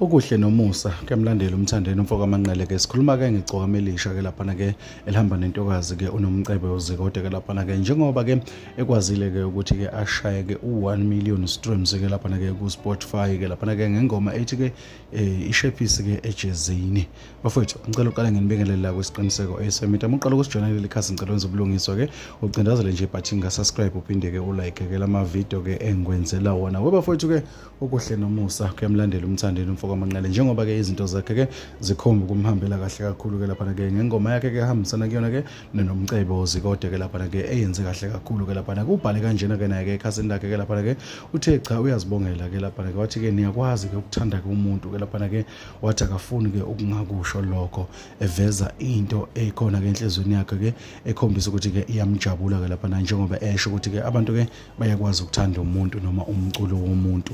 Okuhle nomusa kuyamlandela umthandeni umfoko amanqele ke sikhuluma ke ngegcokama elisha ke lapha ke elihamba nentokazi ke uNomcebo Zikode ke lapha ke njengoba ke ekwazile ke ukuthi ke ashaye ke u1 million streams ke lapha ke ku Spotify ke lapha ke ngengoma ethi ke iShephisi ke ejezini bafowethu ngicela uqale nginibingelele la kwesiqiniseko esemita uqala ukusijoyinela ikhasi ngicela wenza ubulungiswa ke ucindezele nje ibutton nga subscribe uphinde ke ulike ke lama video ke engikwenzela wona webafowethu ke okuhle nomusa kuyamlandela umthandeni umfoko amanqele njengoba ke izinto zakhe ke zikhomba kumhambela kahle kakhulu ke lapha ke ngengoma yakhe ke hambisana kuyona ke noNomcebo Zikode ke lapha ke eyenze kahle kakhulu ke lapha kubhale kanjena ke naye ke ekhasini lakhe ke lapha ke uthe cha uyazibongela ke lapha ke wathi ke niyakwazi ke ukuthanda ke umuntu ke lapha ke wathi akafuni ke ukungakusho lokho eveza into ekhona ke enhlizweni yakhe ke ekhombisa ukuthi ke iyamjabula ke lapha njengoba esho ukuthi ke abantu ke bayakwazi ukuthanda umuntu noma umculo womuntu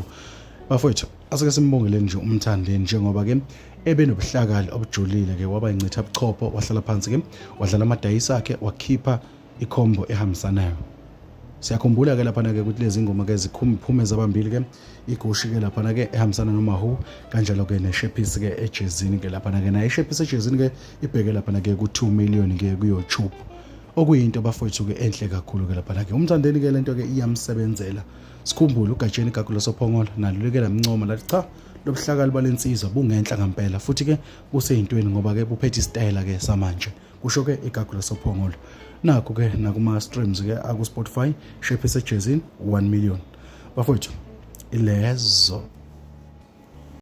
bafowethu asike simbongeleni nje umthandeni njengoba ke ebenobuhlakali obujulile ke waba incitha buchopho wahlala phansi ke wadlala amadayisi akhe wakhipha ikhombo ehambisanayo siyakhumbula ke lapha ke ukuthi lezi ngoma ke zikhumphumeza zabambili ke igushi ke lapha ke ehambisana noMahu kanjalo ke neShephisi ke ejezini ke lapha ke naye iShephisi ejezini ke ibheke lapha ke ku 2 million ke ku YouTube okuyinto bafowethu ke enhle kakhulu ke lapha ke umthandeni ke lento ke iyamsebenzela sikhumbule ugatsheni igagulo sophongolo nalulekela mncoma la cha lobuhlakali balensizwa bungenhla ngempela futhi ke buseyintweni ngoba ke buphethe istyle ke samanje kusho ke igagulo sophongolo nakho ke nakuma streams ke aku Spotify Shephisi ejezini 1 million bafowethu ilezo